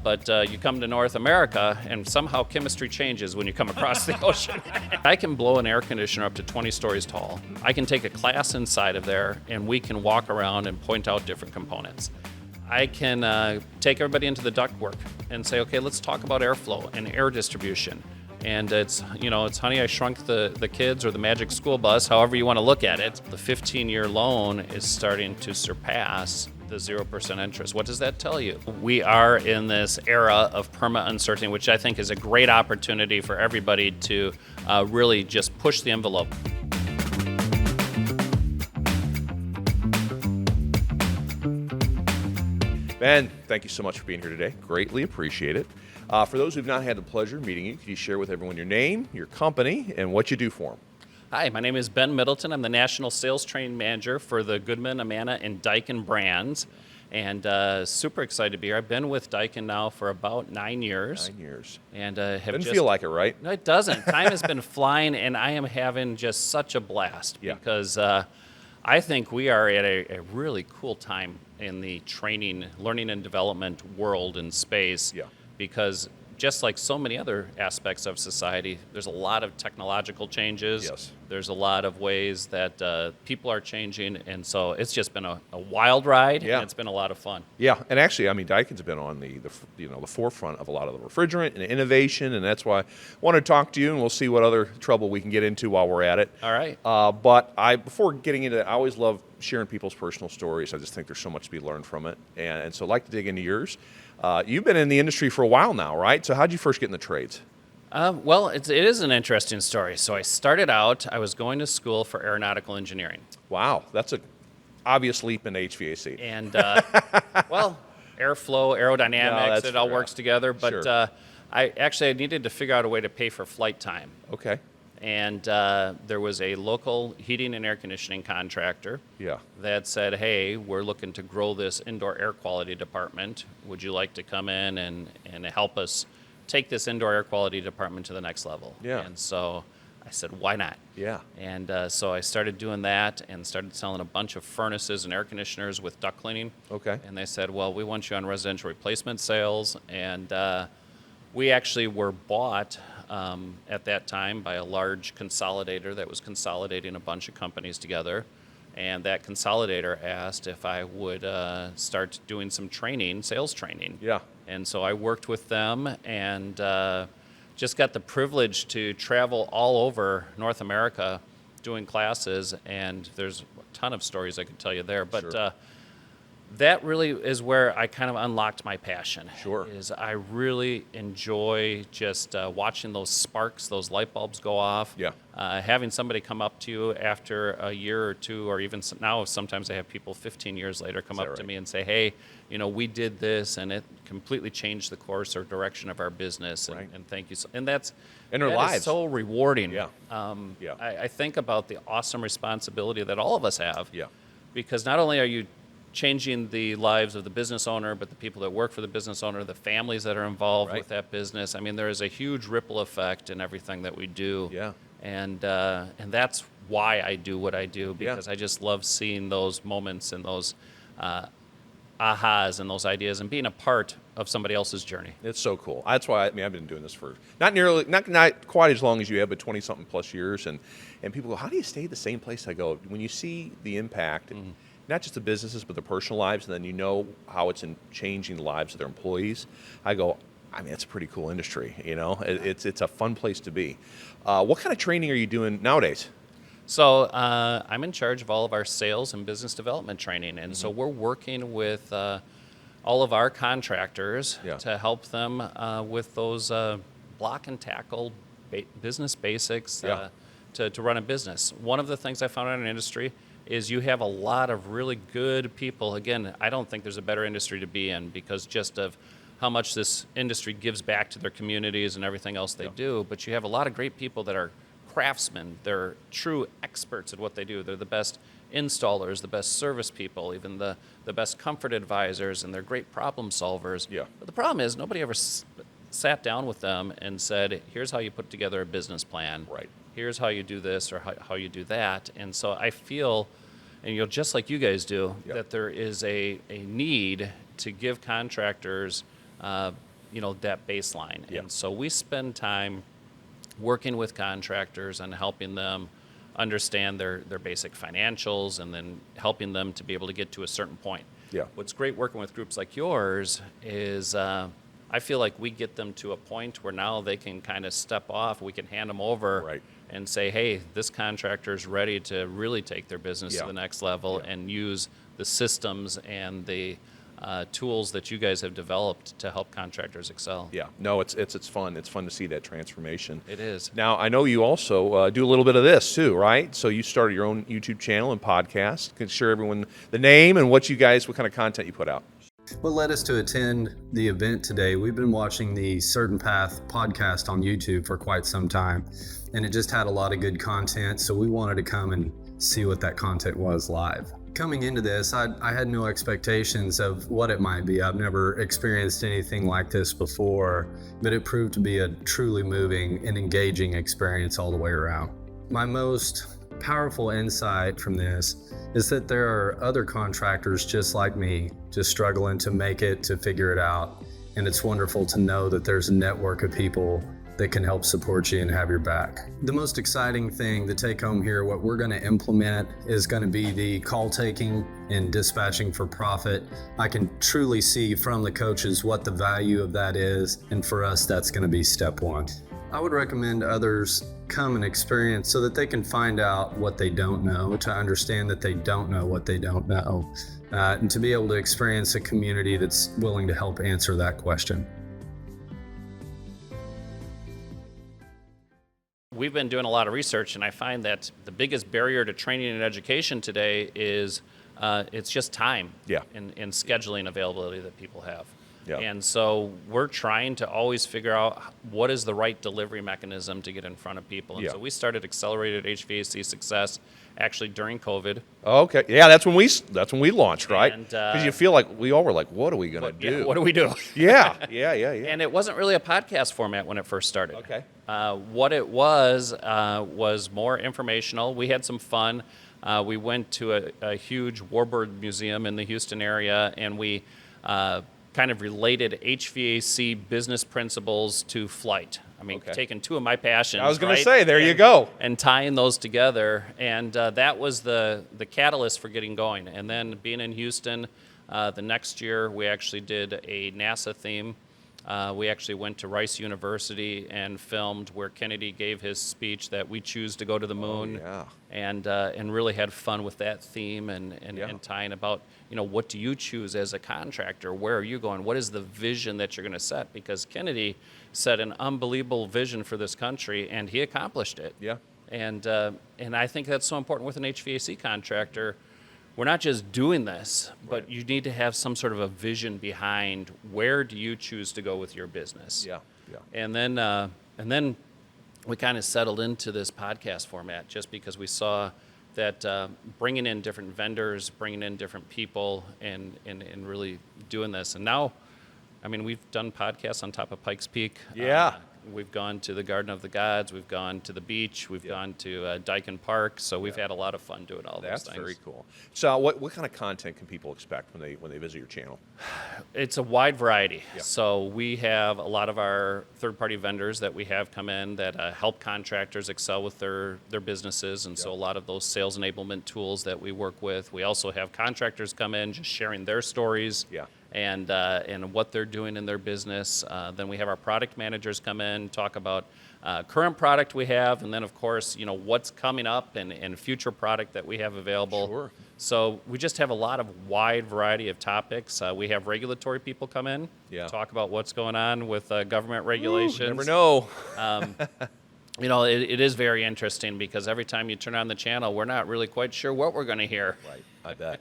but you come to North America, and somehow chemistry changes when you come across the ocean. I can blow an air conditioner up to 20 stories tall. I can take a class inside of there, and we can walk around and point out different components. I can take everybody into the ductwork and say, okay, let's talk about airflow and air distribution. And it's Honey, I Shrunk the Kids or the Magic School Bus, however you want to look at it. The 15-year loan is starting to surpass the 0% interest. What does that tell you? We are in this era of Perma-Uncertainty, which I think is a great opportunity for everybody to really just push the envelope. Ben, thank you so much for being here today. Greatly appreciate it. For those who've not had the pleasure of meeting you, could you share with everyone your name, your company, and what you do for them? Hi, my name is Ben Middleton. I'm the National Sales Training Manager for the Goodman, Amana, and Daikin brands. And super excited to be here. I've been with Daikin now for about 9 years. 9 years. And Doesn't feel like it, right? No, it doesn't. Time has been flying, and I am having just such a blast because I think we are at a really cool time in the training, learning and development world and space. Yeah. Because just like so many other aspects of society, there's a lot of technological changes. Yes. There's a lot of ways that people are changing, and so it's just been a wild ride, and it's been a lot of fun. Yeah, and actually, I mean, Daikin's been on the forefront of a lot of the refrigerant and innovation, and that's why I want to talk to you, and we'll see what other trouble we can get into while we're at it. All right. But before getting into that, I always love sharing people's personal stories. I just think there's so much to be learned from it, and so I'd like to dig into yours. You've been in the industry for a while now, right? So how'd you first get in the trades? Well, it is an interesting story. So I started out, I was going to school for aeronautical engineering. Wow, that's an obvious leap in HVAC. And, well, airflow, aerodynamics, it all works together. But I needed to figure out a way to pay for flight time. Okay. And there was a local heating and air conditioning contractor that said, hey, we're looking to grow this indoor air quality department. Would you like to come in and help us take this indoor air quality department to the next level? Yeah. And so I said, why not? Yeah. And so I started doing that and started selling a bunch of furnaces and air conditioners with duct cleaning. Okay. And they said, well, we want you on residential replacement sales. And we actually were bought at that time by a large consolidator that was consolidating a bunch of companies together. And that consolidator asked if I would start doing some training, sales training. Yeah. And so I worked with them and just got the privilege to travel all over North America doing classes. And there's a ton of stories I could tell you there. But that really is where I kind of unlocked my passion. Sure. Is I really enjoy just watching those sparks, those light bulbs go off. Yeah. Having somebody come up to you after a year or two, or even now sometimes I have people 15 years later come up to me and say, hey, we did this and it completely changed the course or direction of our business. And thank you. And that lives. is so rewarding. Yeah. I think about the awesome responsibility that all of us have. Yeah. Because not only are you changing the lives of the business owner, but the people that work for the business owner, the families that are involved with that business. I mean, there is a huge ripple effect in everything that we do. Yeah. And that's why I do what I do, because I just love seeing those moments and those ahas and those ideas and being a part of somebody else's journey. It's so cool. That's why I've been doing this for not quite as long as you have, but 20-something plus years. And people go, how do you stay at the same place? I go, when you see the impact, not just the businesses, but their personal lives, and then you know how it's changing the lives of their employees. I go, I mean, it's a pretty cool industry. It's a fun place to be. What kind of training are you doing nowadays? So I'm in charge of all of our sales and business development training, and so we're working with all of our contractors to help them with those block and tackle business basics to run a business. One of the things I found in our industry is you have a lot of really good people. Again, I don't think there's a better industry to be in because just of how much this industry gives back to their communities and everything else they do. But you have a lot of great people that are craftsmen. They're true experts at what they do. They're the best installers, the best service people, even the best comfort advisors, and they're great problem solvers. Yeah. But the problem is nobody ever sat down with them and said, here's how you put together a business plan. Right. Here's how you do this or how you do that. And so I feel, and just like you guys do, that there is a need to give contractors that baseline. Yeah. And so we spend time working with contractors and helping them understand their basic financials, and then helping them to be able to get to a certain point. Yeah. What's great working with groups like yours is I feel like we get them to a point where now they can kind of step off. We can hand them over Right. and say, hey, this contractor is ready to really take their business to the next level and use the systems and the tools that you guys have developed to help contractors excel. Yeah, no, it's fun. It's fun to see that transformation. It is. Now, I know you also do a little bit of this too, right? So you started your own YouTube channel and podcast. Can you share everyone the name and what kind of content you put out? What led us to attend the event today? We've been watching the CertainPath podcast on YouTube for quite some time, and it just had a lot of good content, so we wanted to come and see what that content was live. Coming into this, I had no expectations of what it might be. I've never experienced anything like this before, but it proved to be a truly moving and engaging experience all the way around. My most powerful insight from this is that there are other contractors just like me, just struggling to make it, to figure it out. And it's wonderful to know that there's a network of people that can help support you and have your back. The most exciting thing to take home here, what we're going to implement, is going to be the call taking and dispatching for profit. I can truly see from the coaches what the value of that is, and for us, that's going to be step one. I would recommend others come and experience so that they can find out what they don't know, to understand that they don't know what they don't know, and to be able to experience a community that's willing to help answer that question. We've been doing a lot of research, and I find that the biggest barrier to training and education today is it's just time and scheduling availability that people have. Yeah. And so we're trying to always figure out what is the right delivery mechanism to get in front of people. And so we started Accelerated HVAC Success actually during COVID. Oh, okay. Yeah, that's when we launched, right? Because And you feel like we all were like, what are we going to do? Yeah, what do we do? Yeah. And it wasn't really a podcast format when it first started. Okay. What it was more informational. We had some fun. We went to a huge warbird museum in the Houston area, and we kind of related HVAC business principles to flight. I mean, taking two of my passions. I was going to say, there you go. And tying those together. And that was the catalyst for getting going. And then being in Houston, the next year we actually did a NASA theme. We actually went to Rice University and filmed where Kennedy gave his speech that we choose to go to the moon, and really had fun with that theme and tying about, what do you choose as a contractor? Where are you going? What is the vision that you're going to set? Because Kennedy set an unbelievable vision for this country, and he accomplished it. Yeah. And I think that's so important with an HVAC contractor. We're not just doing this, but you need to have some sort of a vision behind where do you choose to go with your business. Yeah. And then we kind of settled into this podcast format just because we saw that bringing in different vendors, bringing in different people, and really doing this. And now, I mean, we've done podcasts on top of Pikes Peak. Yeah. We've gone to the Garden of the Gods. We've gone to the beach. We've gone to Daikin Park. So we've had a lot of fun doing all those things. That's very cool. So what kind of content can people expect when they visit your channel? It's a wide variety. Yeah. So we have a lot of our third-party vendors that we have come in that help contractors excel with their businesses. And so a lot of those sales enablement tools that we work with. We also have contractors come in just sharing their stories. Yeah. And what they're doing in their business. Then we have our product managers come in, talk about current product we have, and then of course, what's coming up and future product that we have available. Sure. So we just have a lot of wide variety of topics. We have regulatory people come in, talk about what's going on with government regulations. You never know. It is very interesting because every time you turn on the channel, we're not really quite sure what we're going to hear. Right. I bet.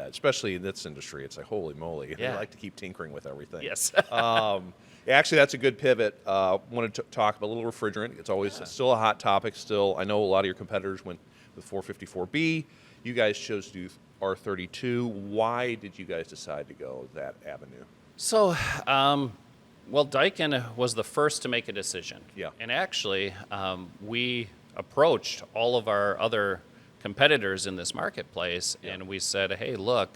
Especially in this industry, it's like, holy moly. Yeah. They like to keep tinkering with everything. Yes. Actually, that's a good pivot. Wanted to talk about a little refrigerant. It's always still a hot topic still. I know a lot of your competitors went with 454B. You guys chose to do R-32. Why did you guys decide to go that avenue? So, Daikin was the first to make a decision. Yeah. And actually, we approached all of our other competitors in this marketplace, and we said, hey, look,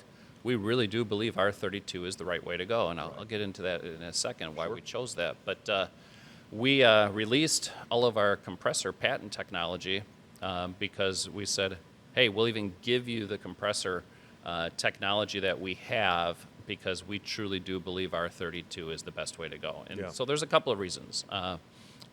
we really do believe R-32 is the right way to go, and I'll get into that in a second, why we chose that. But we released all of our compressor patent technology because we said, hey, we'll even give you the compressor technology that we have because we truly do believe R-32 is the best way to go. And so there's a couple of reasons.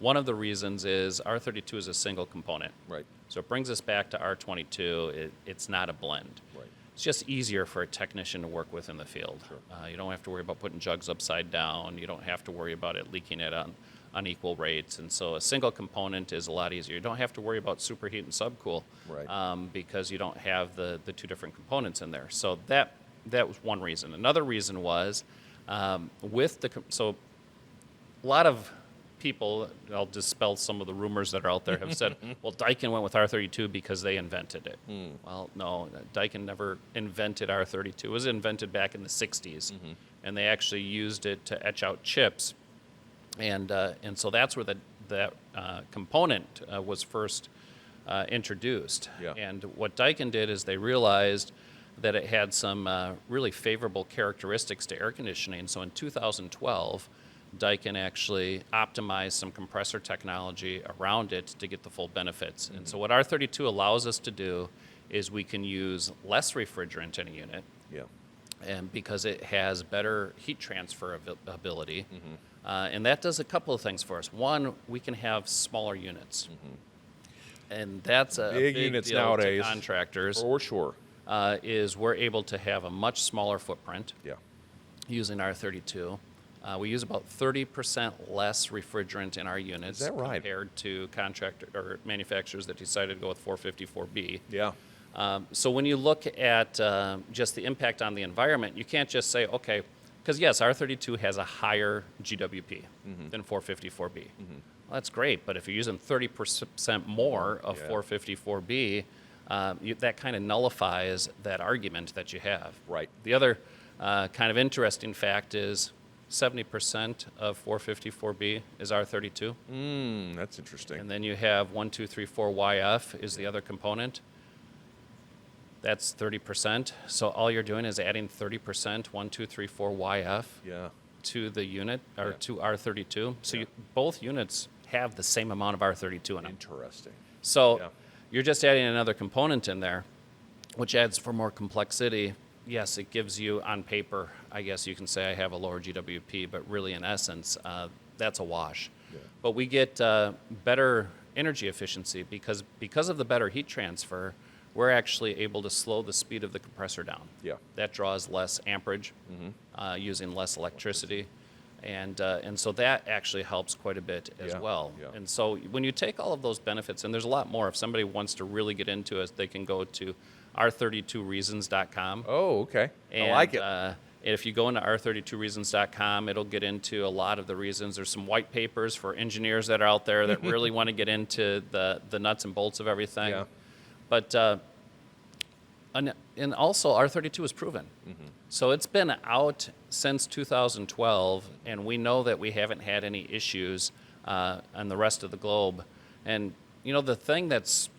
One of the reasons is R-32 is a single component. Right. So it brings us back to R-22. It's not a blend. Right. It's just easier for a technician to work with in the field. Sure. You don't have to worry about putting jugs upside down. You don't have to worry about it leaking it on unequal rates. And so a single component is a lot easier. You don't have to worry about superheat and subcool because you don't have the two different components in there. So that was one reason. Another reason was so a lot of people, I'll dispel some of the rumors that are out there, have said, well, Daikin went with R-32 because they invented it. Well, no, Daikin never invented R-32. It was invented back in the 60s, and they actually used it to etch out chips. And so that's where that component was first introduced. Yeah. And what Daikin did is they realized that it had some really favorable characteristics to air conditioning. So in 2012, Daikin actually optimized some compressor technology around it to get the full benefits. And so what R-32 allows us to do is we can use less refrigerant in a unit, and because it has better heat transfer ability. And that does a couple of things for us. One, we can have smaller units. And that's a big units deal nowadays, to contractors. For sure. Is we're able to have a much smaller footprint using R-32. We use about 30% less refrigerant in our units compared to contractor or manufacturers that decided to go with 454B. Yeah. So when you look at just the impact on the environment, you can't just say, okay, because yes, R-32 has a higher GWP than 454B. Well, that's great, but if you're using 30% more of 454B, that kind of nullifies that argument that you have. Right. The other kind of interesting fact is 70% of 454B is R-32. That's interesting. And then you have 1234YF is the other component. That's 30%. So all you're doing is adding 30% 1234YF to the unit or to R-32. So both units have the same amount of R-32 in them. Interesting. So you're just adding another component in there, which adds for more complexity. Yes, it gives you, on paper, I guess you can say I have a lower GWP, but really in essence, that's a wash. But we get better energy efficiency because of the better heat transfer, we're actually able to slow the speed of the compressor down. That draws less amperage, using less electricity. And so that actually helps quite a bit as well. And so when you take all of those benefits, and there's a lot more, if somebody wants to really get into it, they can go to r32reasons.com. Oh, okay. And, I like it. If you go into r32reasons.com, it'll get into a lot of the reasons. There's some white papers for engineers that are out there that really want to get into the nuts and bolts of everything. But and also R-32 is proven. So it's been out since 2012, and we know that we haven't had any issues on the rest of the globe. And you know, the thing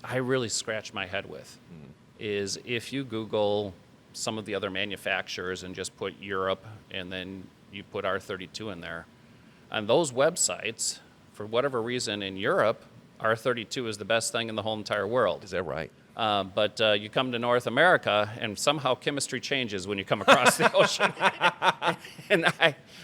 I really scratch my head with is if you Google some of the other manufacturers and just put Europe and then you put R-32 in there, on those websites, for whatever reason in Europe, R-32 is the best thing in the whole entire world. Is that right? But you come to North America, and somehow chemistry changes when you come across the ocean. And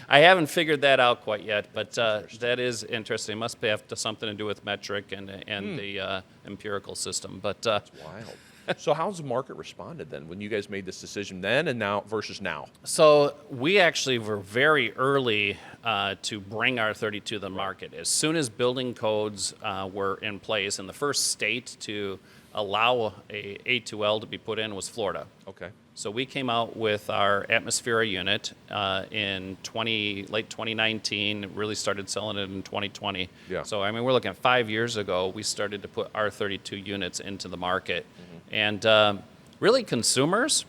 I haven't figured that out quite yet, but that is interesting. It must have something to do with metric and the empirical system. But that's wild. So how's the market responded then when you guys made this decision then and now versus now? So we actually were very early to bring R-32 to the market. As soon as building codes were in place, and the first state to allow a A2L to be put in was Florida. Okay. So we came out with our Atmosphera unit in late 2019, really started selling it in 2020. So, I mean, we're looking at 5 years ago, we started to put R-32 units into the market. And really consumers,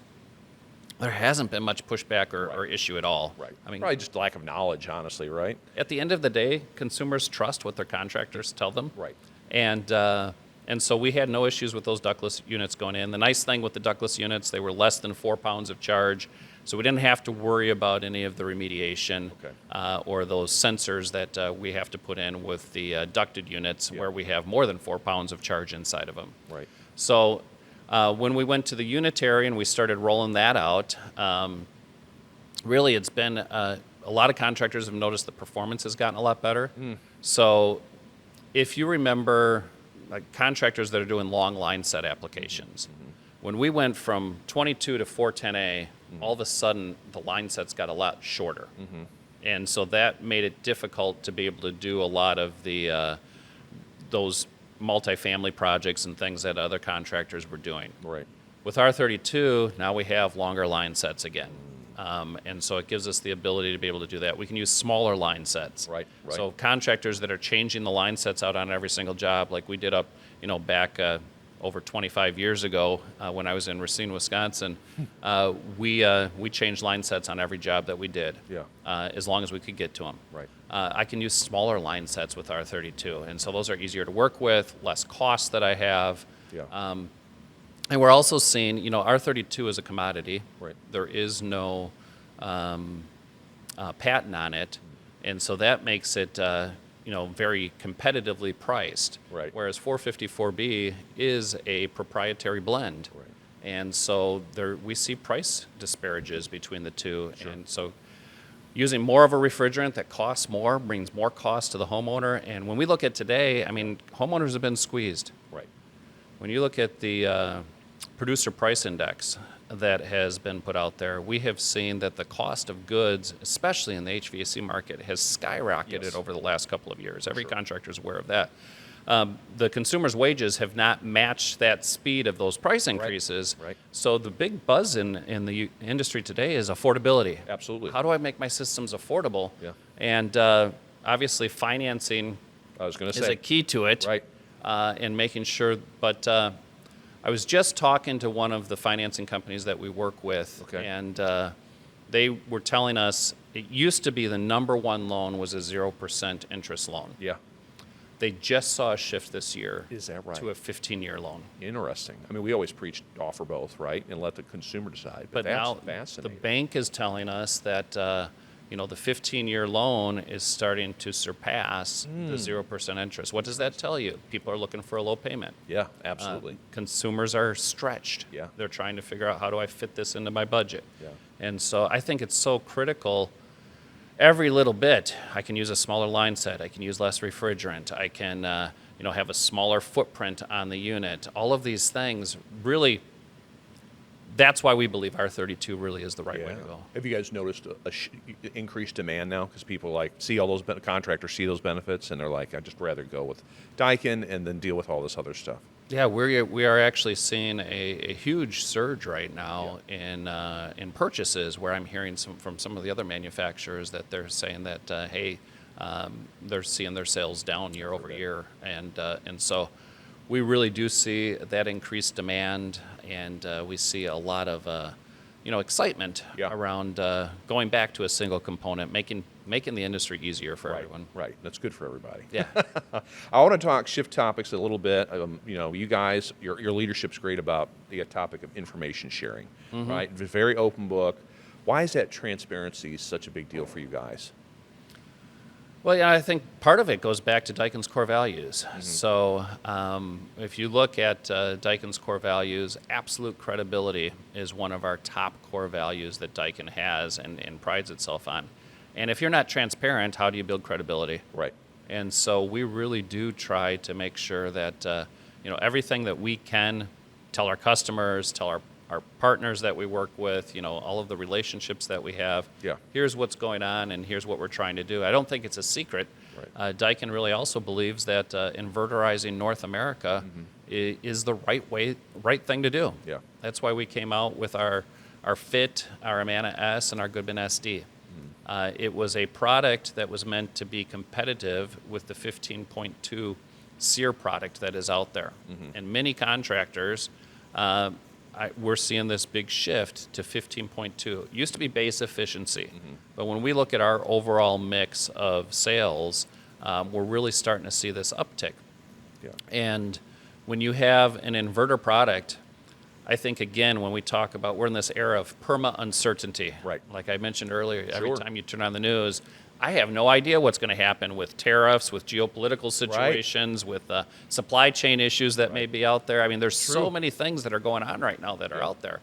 there hasn't been much pushback or issue at all. Right. I mean, probably just lack of knowledge, honestly, right? At the end of the day, consumers trust what their contractors tell them. Right. And so we had no issues with those ductless units going in. The nice thing with the ductless units, they were less than 4 pounds of charge. So we didn't have to worry about any of the remediation or those sensors that we have to put in with the ducted units where we have more than 4 pounds of charge inside of them. Right. So when we went to the unitary and we started rolling that out, really it's been a lot of contractors have noticed the performance has gotten a lot better. So if you remember like contractors that are doing long line set applications, when we went from 22 to 410A, all of a sudden the line sets got a lot shorter. And so that made it difficult to be able to do a lot of the those multifamily projects and things that other contractors were doing. Right. With R-32, now we have longer line sets again. And so it gives us the ability to be able to do that. We can use smaller line sets. Right. So contractors that are changing the line sets out on every single job, like we did up, back over 25 years ago when I was in Racine, Wisconsin, we changed line sets on every job that we did. As long as we could get to them. Right. I can use smaller line sets with R-32, and so those are easier to work with, less cost that I have. And we're also seeing, R-32 is a commodity. Right. There is no patent on it, and so that makes it, very competitively priced. Right. Whereas 454B is a proprietary blend. Right. And so we see price disparages between the two. Sure. And so using more of a refrigerant that costs more brings more cost to the homeowner. And when we look at today, homeowners have been squeezed. Right. When you look at the producer price index that has been put out there, we have seen that the cost of goods, especially in the HVAC market, has skyrocketed over the last couple of years. Every contractor is aware of that. The consumer's wages have not matched that speed of those price increases. Right. So the big buzz in the industry today is affordability. Absolutely. How do I make my systems affordable? Yeah. And obviously financing is a key to it. Right. And making sure, but I was just talking to one of the financing companies that we work with, and they were telling us it used to be the number one loan was a 0% interest loan. Yeah. They just saw a shift this year Is that right? to a 15-year loan. Interesting. We always preach offer both, right, and let the consumer decide. But that's now fascinating. the bank is telling us that the 15-year loan is starting to surpass the 0% interest. What does that tell you? People are looking for a low payment. Yeah, absolutely. Consumers are stretched. Yeah. They're trying to figure out, how do I fit this into my budget? Yeah. And so I think it's so critical. Every little bit, I can use a smaller line set. I can use less refrigerant. I can, have a smaller footprint on the unit. All of these things really. That's why we believe R-32 really is the right way to go. Have you guys noticed increased demand now? Because people see all those contractors see those benefits, and they're like, I'd just rather go with Daikin and then deal with all this other stuff. Yeah, we are actually seeing a huge surge right now in purchases, where I'm hearing from some of the other manufacturers that they're saying that they're seeing their sales down year over year, and so we really do see that increased demand, and we see a lot of excitement around going back to a single component, making the industry easier for everyone. Right, that's good for everybody. Yeah. I want to shift topics a little bit. You guys, your leadership's great about the topic of information sharing, right? It's a very open book. Why is that transparency such a big deal for you guys? Well, yeah, I think part of it goes back to Daikin's core values. So if you look at Daikin's core values, absolute credibility is one of our top core values that Daikin has and prides itself on. And if you're not transparent, how do you build credibility? Right. And so we really do try to make sure that everything that we can tell our customers, tell our partners that we work with, all of the relationships that we have. Yeah. Here's what's going on, and here's what we're trying to do. I don't think it's a secret. Right. Daikin really also believes that inverterizing North America is the right thing to do. Yeah. That's why we came out with our FIT, our Amana S, and our Goodman SD. It was a product that was meant to be competitive with the 15.2 SEER product that is out there. And many contractors, we're seeing this big shift to 15.2. It used to be base efficiency, but when we look at our overall mix of sales, we're really starting to see this uptick. Yeah. And when you have an inverter product, I think, again, when we talk about, we're in this era of perma-uncertainty. Right. Like I mentioned earlier, every Sure. time you turn on the news, I have no idea what's going to happen with tariffs, with geopolitical situations, with supply chain issues that may be out there. I mean, there's so many things that are going on right now that are out there.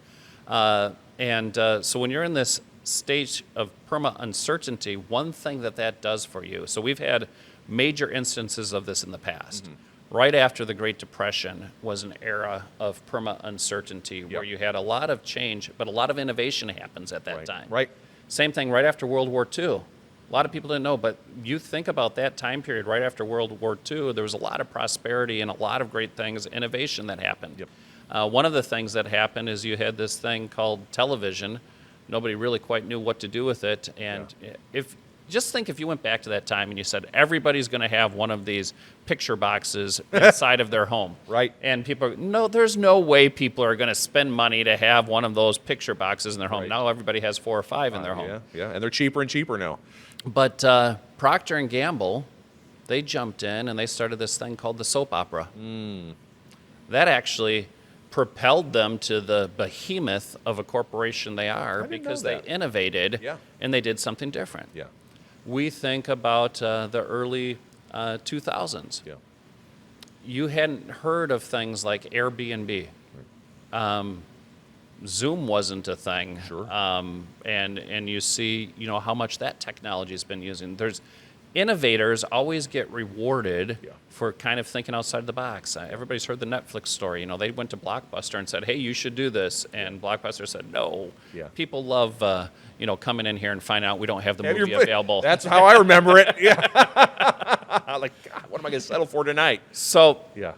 So when you're in this stage of perma-uncertainty, one thing that does for you, so we've had major instances of this in the past. Right after the Great Depression was an era of perma-uncertainty where you had a lot of change, but a lot of innovation happens at that time. Right. Same thing right after World War II. A lot of people didn't know, but you think about that time period right after World War II, there was a lot of prosperity and a lot of great things, innovation that happened. Yep. One of the things that happened is you had this thing called television. Nobody really quite knew what to do with it. And just think if you went back to that time and you said, everybody's going to have one of these picture boxes inside of their home. Right. And people no, there's no way people are going to spend money to have one of those picture boxes in their home. Right. Now everybody has 4 or 5 in their home. Yeah, and they're cheaper and cheaper now. But Procter & Gamble, they jumped in and they started this thing called the soap opera. That actually propelled them to the behemoth of a corporation they are because they innovated and they did something different. Yeah. We think about the early 2000s. Yeah. You hadn't heard of things like Airbnb. Zoom wasn't a thing. Sure. And you see, how much that technology has been using. There's innovators always get rewarded for kind of thinking outside the box. Everybody's heard the Netflix story. They went to Blockbuster and said, hey, you should do this. And Blockbuster said, no. Yeah. People love, coming in here and finding out we don't have the movie available. That's how I remember it. Yeah. Like, God, what am I going to settle for tonight? So Yeah.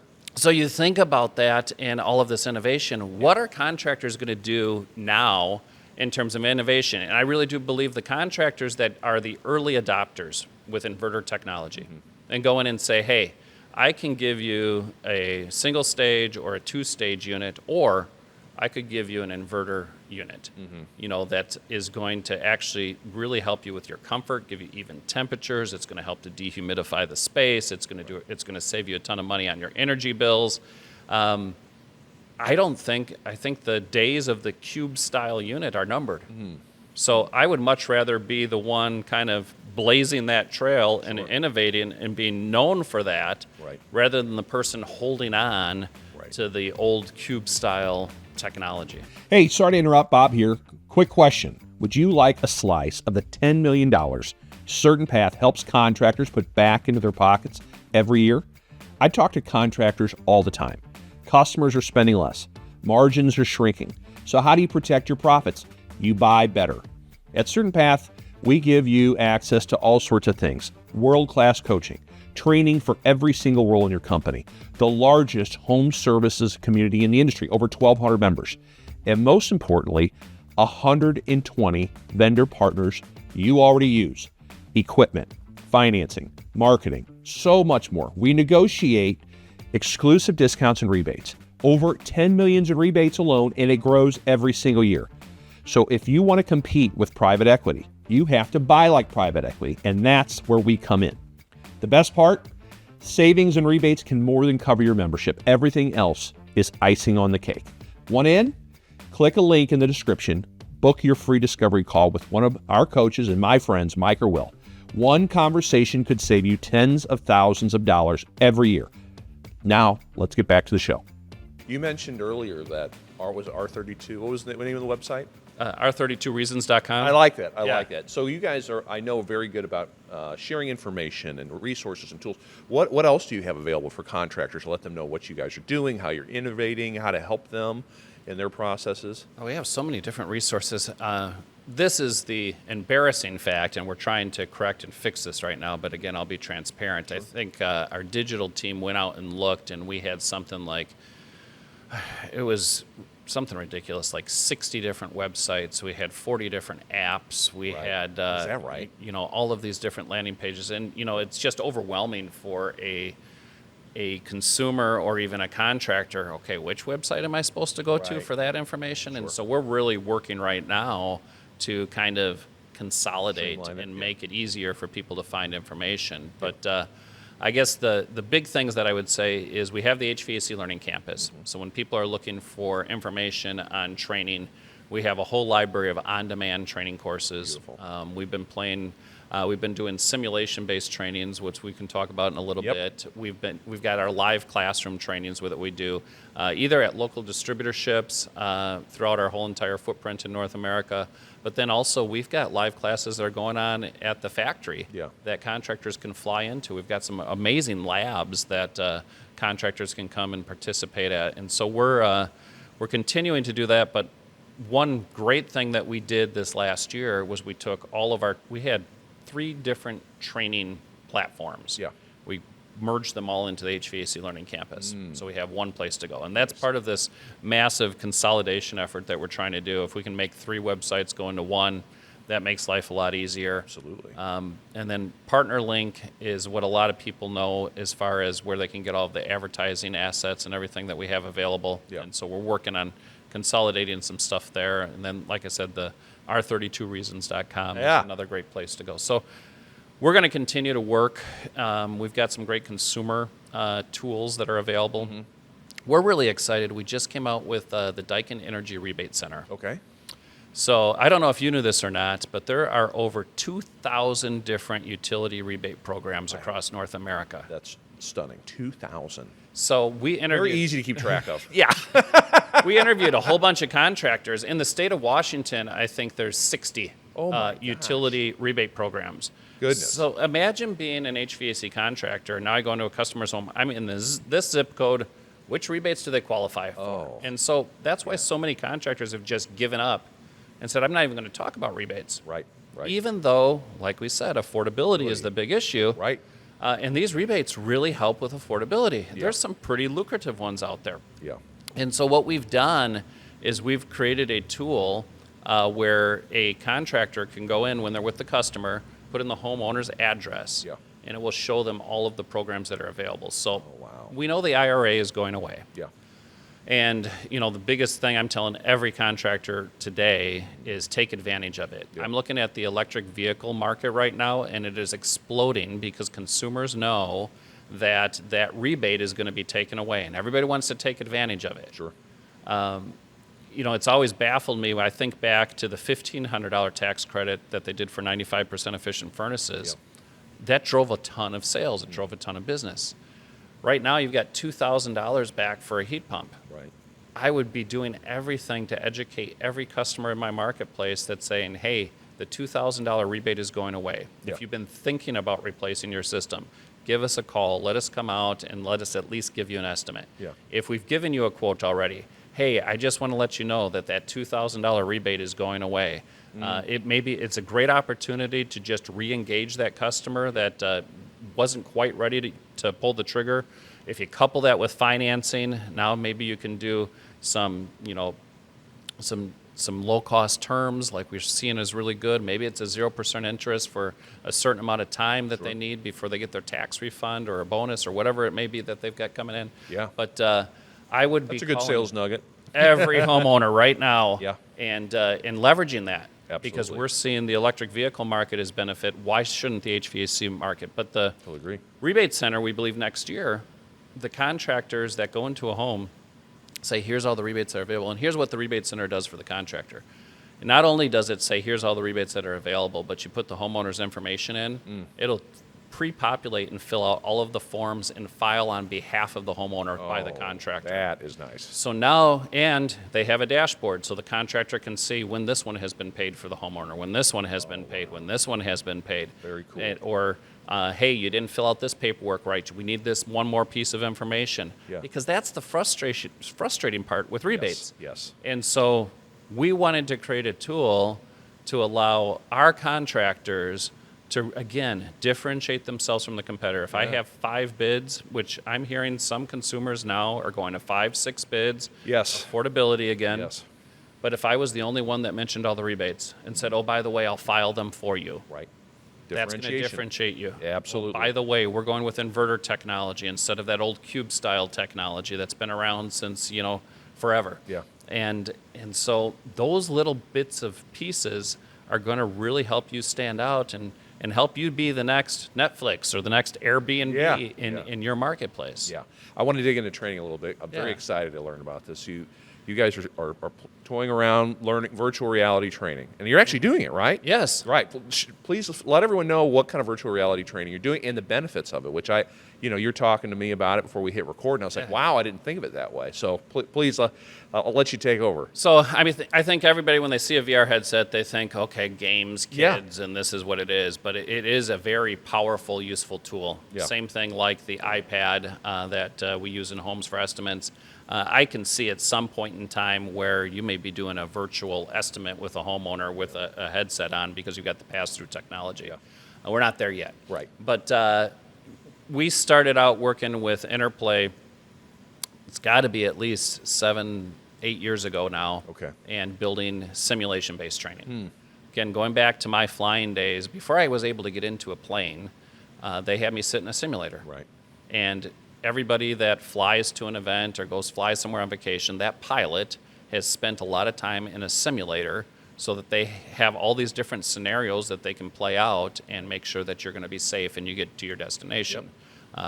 you think about that and all of this innovation. What are contractors going to do now in terms of innovation? And I really do believe the contractors that are the early adopters with inverter technology and go in and say, hey, I can give you a single stage or a 2-stage unit, or I could give you an inverter unit, that is going to actually really help you with your comfort, give you even temperatures. It's going to help to dehumidify the space. It's going to save you a ton of money on your energy bills. I think the days of the cube style unit are numbered. So I would much rather be the one kind of blazing that trail and innovating and being known for that rather than the person holding on to the old cube style technology. Hey, sorry to interrupt, Bob here. Quick question. Would you like a slice of the $10 million CertainPath helps contractors put back into their pockets every year? I talk to contractors all the time. Customers are spending less. Margins are shrinking. So how do you protect your profits? You buy better. At CertainPath, we give you access to all sorts of things. World-class coaching, training for every single role in your company, the largest home services community in the industry, over 1,200 members, and most importantly, 120 vendor partners you already use, equipment, financing, marketing, so much more. We negotiate exclusive discounts and rebates, over 10 million in rebates alone, and it grows every single year. So if you want to compete with private equity, you have to buy like private equity, and that's where we come in. The best part, savings and rebates can more than cover your membership. Everything else is icing on the cake. Want in? Click a link in the description, book your free discovery call with one of our coaches and my friends, Mike or Will. One conversation could save you tens of thousands of dollars every year. Now, let's get back to the show. You mentioned earlier that R-32. What was the name of the website? R32reasons.com. I like that. I like that. So you guys are, I know, very good about sharing information and resources and tools. What else do you have available for contractors to let them know what you guys are doing, how you're innovating, how to help them in their processes? Oh, we have so many different resources. This is the embarrassing fact, and we're trying to correct and fix this right now, but again, I'll be transparent. Sure. I think our digital team went out and looked, and we had something like, it was something ridiculous, like 60 different websites. We had 40 different apps. We had, is that right? All of these different landing pages. And, it's just overwhelming for a consumer or even a contractor. Okay, which website am I supposed to go to for that information? Sure. And so we're really working right now to kind of consolidate and make it easier for people to find information. But I guess the big things that I would say is we have the HVAC Learning Campus. So when people are looking for information on training, we have a whole library of on-demand training courses. We've been doing simulation-based trainings, which we can talk about in a little bit. We've got our live classroom trainings that we do either at local distributorships throughout our whole entire footprint in North America, but then also we've got live classes that are going on at the factory that contractors can fly into. We've got some amazing labs that contractors can come and participate at, and so we're continuing to do that. But one great thing that we did this last year was we had 3 different training platforms. We merged them all into the HVAC Learning Campus. So we have one place to go. And that's part of this massive consolidation effort that we're trying to do. If we can make 3 websites go into one, that makes life a lot easier. Absolutely. And then Partner Link is what a lot of people know as far as where they can get all of the advertising assets and everything that we have available. And so we're working on consolidating some stuff there. And then, like I said, the R32reasons.com is another great place to go. So we're going to continue to work. We've got some great consumer tools that are available. We're really excited. We just came out with the Daikin Energy Rebate Center. Okay. So I don't know if you knew this or not, but there are over 2,000 different utility rebate programs across North America. That's stunning. 2,000. So we interviewed... Very easy to keep track of. We interviewed a whole bunch of contractors. In the state of Washington, I think there's 60 utility rebate programs. Goodness. So imagine being an HVAC contractor. Now I go into a customer's home. I'm in this zip code. Which rebates do they qualify for? And so that's why so many contractors have just given up and said, I'm not even going to talk about rebates. Right. Even though, like we said, affordability is the big issue. Right. And these rebates really help with affordability. There's some pretty lucrative ones out there. And so what we've done is we've created a tool where a contractor can go in when they're with the customer, put in the homeowner's address, and it will show them all of the programs that are available. So we know the IRA is going away. And, the biggest thing I'm telling every contractor today is take advantage of it. I'm looking at the electric vehicle market right now, and it is exploding because consumers know that rebate is going to be taken away, and everybody wants to take advantage of it. It's always baffled me when I think back to the $1,500 tax credit that they did for 95% efficient furnaces. That drove a ton of sales. It drove a ton of business. Right now, you've got $2,000 back for a heat pump. I would be doing everything to educate every customer in my marketplace that's saying, hey, the $2,000 rebate is going away. If you've been thinking about replacing your system, give us a call. Let us come out and let us at least give you an estimate. If we've given you a quote already, hey, I just want to let you know that $2,000 rebate is going away. It's a great opportunity to just re-engage that customer that wasn't quite ready to pull the trigger. If you couple that with financing, now maybe you can do some low-cost terms like we're seeing is really good. Maybe it's a 0% interest for a certain amount of time that they need before they get their tax refund or a bonus or whatever it may be that they've got coming in. But I would be That's a good sales nugget. every homeowner right now and leveraging that. Because we're seeing the electric vehicle market as benefit. Why shouldn't the HVAC market? But the rebate center, we believe next year, the contractors that go into a home say, here's all the rebates that are available, and here's what the rebate center does for the contractor. And not only does it say, here's all the rebates that are available, but you put the homeowner's information in, it'll pre-populate and fill out all of the forms and file on behalf of the homeowner by the contractor. That is nice. So now, and they have a dashboard so the contractor can see when this one has been paid for the homeowner, when this one has been paid, when this one has been paid. Very cool. Or, hey, you didn't fill out this paperwork right. We need this one more piece of information. Because that's the frustrating part with rebates. And so we wanted to create a tool to allow our contractors to, again, differentiate themselves from the competitor. If I have 5 bids, which I'm hearing some consumers now are going to 5, 6 bids. Affordability again. But if I was the only one that mentioned all the rebates and said, oh, by the way, I'll file them for you. That's going to differentiate you. Absolutely. By the way, we're going with inverter technology instead of that old cube-style technology that's been around since, forever. And so those little bits of pieces are going to really help you stand out and and help you be the next Netflix or the next Airbnb in your marketplace. Yeah. I want to dig into training a little bit. I'm very Yeah. excited to learn about this. You guys are toying around learning virtual reality training, and you're actually doing it, right? Yes. Right. Please let everyone know what kind of virtual reality training you're doing and the benefits of it, which you're talking to me about it before we hit record, and I was like, wow, I didn't think of it that way. So please, I'll let you take over. So, I mean, I think everybody, when they see a VR headset, they think, okay, games, kids, and this is what it is. But it is a very powerful, useful tool. Yeah. Same thing like the iPad that we use in homes for estimates. I can see at some point in time where you may be doing a virtual estimate with a homeowner with a headset on because you've got the pass-through technology. Yeah. We're not there yet. Right. But we started out working with Interplay. It's got to be at least 7-8 years ago now. Okay. And building simulation-based training. Again, going back to my flying days, before I was able to get into a plane, they had me sit in a simulator. Right. And everybody that flies to an event or flies somewhere on vacation, that pilot has spent a lot of time in a simulator so that they have all these different scenarios that they can play out and make sure that you're going to be safe and you get to your destination.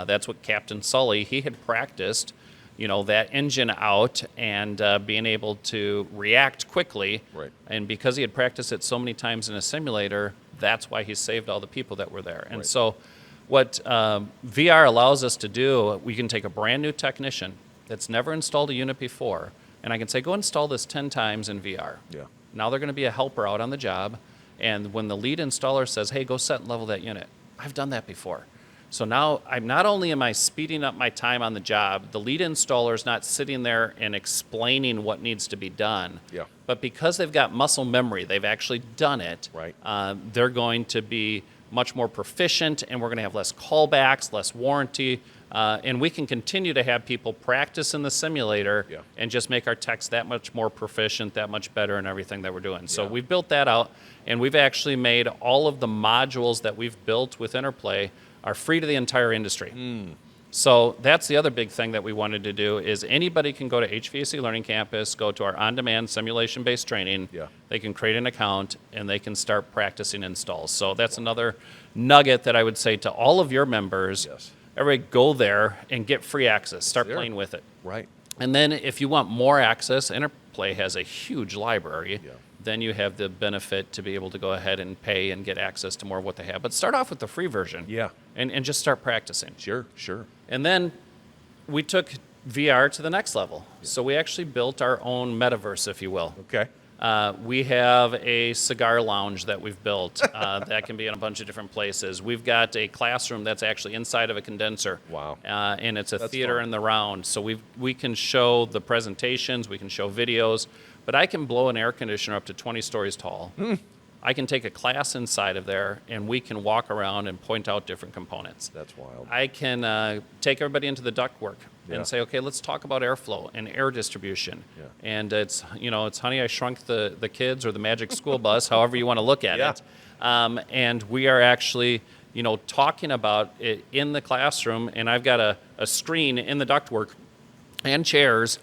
That's what Captain Sully, he had practiced, that engine out and being able to react quickly. Right. And because he had practiced it so many times in a simulator, that's why he saved all the people that were there. And so what VR allows us to do, we can take a brand new technician that's never installed a unit before, and I can say, go install this 10 times in VR. Yeah. Now they're going to be a helper out on the job, and when the lead installer says, hey, go set and level that unit, I've done that before. So now I'm not only am I speeding up my time on the job, the lead installer is not sitting there and explaining what needs to be done. Yeah. But because they've got muscle memory, they've actually done it. Right. They're going to be much more proficient, and we're going to have less callbacks, less warranty, and we can continue to have people practice in the simulator and just make our techs that much more proficient, that much better in everything that we're doing. So we've built that out, and we've actually made all of the modules that we've built with Interplay are free to the entire industry. So that's the other big thing that we wanted to do is anybody can go to HVAC Learning Campus, go to our on-demand simulation-based training. They can create an account, and they can start practicing installs. So that's another nugget that I would say to all of your members. Everybody go there and get free access. Start playing with it. Right. And then if you want more access, Interplay has a huge library. Then you have the benefit to be able to go ahead and pay and get access to more of what they have. But start off with the free version. And just start practicing. Sure. And then we took VR to the next level. So we actually built our own metaverse, if you will. Okay. We have a cigar lounge that we've built that can be in a bunch of different places. We've got a classroom that's actually inside of a condenser. Wow. And it's a That's theater fun. in the round. So we can show the presentations, we can show videos, but I can blow an air conditioner up to 20 stories tall. I can take a class inside of there, and we can walk around and point out different components. That's wild. I can take everybody into the ductwork and say, okay, let's talk about airflow and air distribution. And it's Honey, I Shrunk the Kids or the Magic School Bus, however you want to look at it. And we are actually, talking about it in the classroom, and I've got a screen in the ductwork and chairs,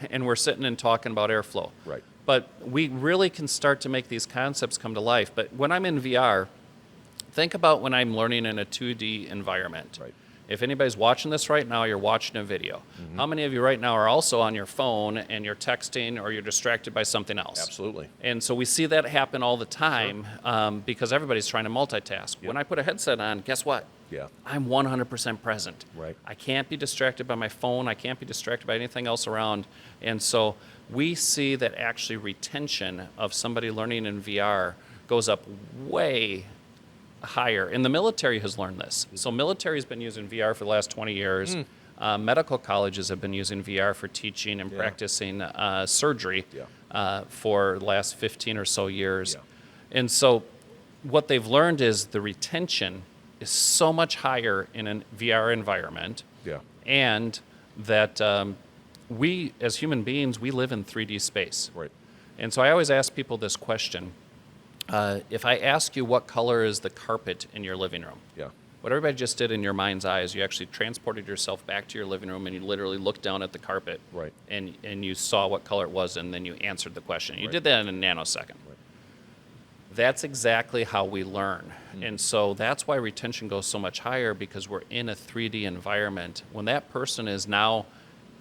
and we're sitting and talking about airflow. Right. But we really can start to make these concepts come to life. But when I'm in VR, think about when I'm learning in a 2D environment. Right. If anybody's watching this right now, you're watching a video. How many of you right now are also on your phone and you're texting or you're distracted by something else? Absolutely. And so we see that happen all the time because everybody's trying to multitask. When I put a headset on, guess what? I'm 100% present. Right. I can't be distracted by my phone. I can't be distracted by anything else around. And so we see that actually retention of somebody learning in VR goes up way higher. And the military has learned this. So military has been using VR for the last 20 years. Medical colleges have been using VR for teaching and practicing surgery for the last 15 or so years. And so what they've learned is the retention is so much higher in a VR environment. And that we, as human beings, we live in 3D space. Right. And so I always ask people this question. If I ask you what color is the carpet in your living room, what everybody just did in your mind's eye is you actually transported yourself back to your living room and you literally looked down at the carpet and you saw what color it was and then you answered the question. You did that in a nanosecond. That's exactly how we learn. And so that's why retention goes so much higher, because we're in a 3D environment. When that person is now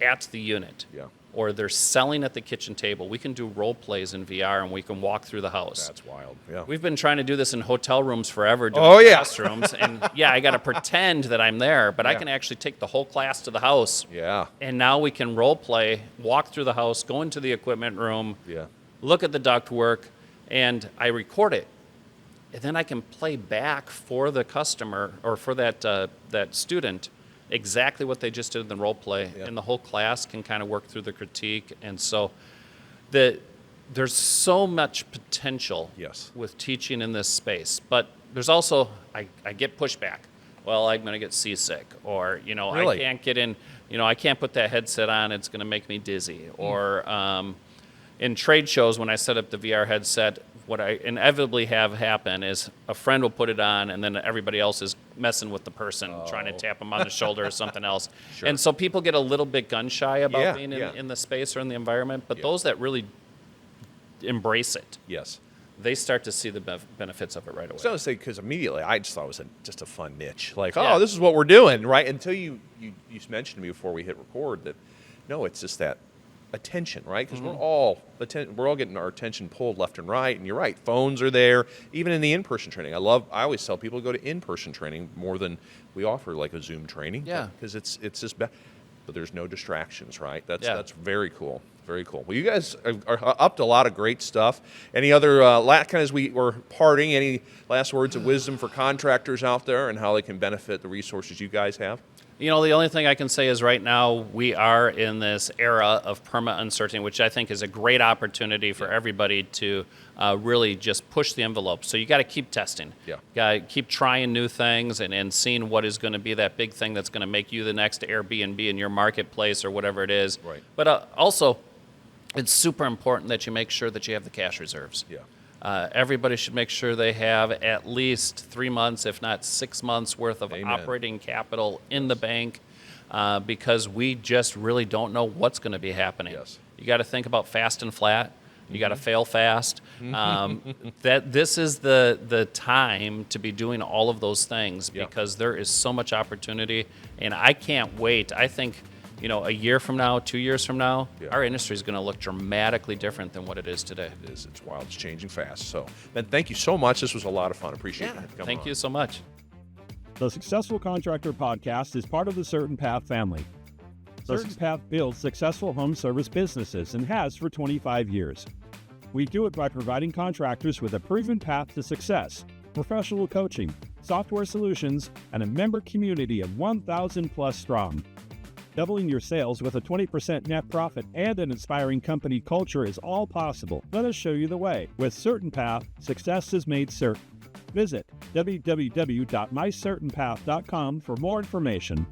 at the unit, or they're selling at the kitchen table, we can do role plays in VR and we can walk through the house. That's wild. Yeah. We've been trying to do this in hotel rooms forever, doing classrooms. And I got to pretend that I'm there, but I can actually take the whole class to the house. Yeah. And now we can role play, walk through the house, go into the equipment room, look at the ductwork, and I record it. And then I can play back for the customer or for that student exactly what they just did in the role play, and the whole class can kind of work through the critique. And so there's so much potential with teaching in this space. But there's also, I get pushback. Well, I'm going to get seasick, or, I can't get in, I can't put that headset on, it's going to make me dizzy. Or in trade shows, when I set up the VR headset, what I inevitably have happen is a friend will put it on, and then everybody else is messing with the person, trying to tap them on the shoulder or something else. And so people get a little bit gun shy about being in the space or in the environment, but those that really embrace it, they start to see the benefits of it right away. So I was saying, because immediately I just thought it was just a fun niche. Like, oh, this is what we're doing, right? Until you mentioned to me before we hit record that, no, it's just that attention, right? Because we're all getting our attention pulled left and right. And you're right, phones are there, even in the in-person training. I always tell people to go to in-person training more than we offer like a Zoom training. Because it's just but there's no distractions, right? That's very cool. Very cool. Well, you guys are up to a lot of great stuff. Any other, kind of as we were parting, any last words of wisdom for contractors out there and how they can benefit the resources you guys have? The only thing I can say is right now we are in this era of Perma-Uncertainty, which I think is a great opportunity for everybody to really just push the envelope. So you got to keep testing. You got to keep trying new things and seeing what is going to be that big thing that's going to make you the next Airbnb in your marketplace or whatever it is. But also, it's super important that you make sure that you have the cash reserves. Everybody should make sure they have at least 3 months, if not 6 months worth of operating capital in the bank, because we just really don't know what's going to be happening. You got to think about fast and flat. You got to fail fast. That this is the time to be doing all of those things, because there is so much opportunity, and I can't wait. I think, a year from now, 2 years from now, our industry is going to look dramatically different than what it is today. It is. It's wild. It's changing fast. So, Ben, thank you so much. This was a lot of fun. Appreciate it. Thank you so much. The Successful Contractor podcast is part of the CertainPath family. CertainPath builds successful home service businesses and has for 25 years. We do it by providing contractors with a proven path to success, professional coaching, software solutions, and a member community of 1,000 plus strong. Doubling your sales with a 20% net profit and an inspiring company culture is all possible. Let us show you the way. With CertainPath, success is made certain. Visit www.mycertainpath.com for more information.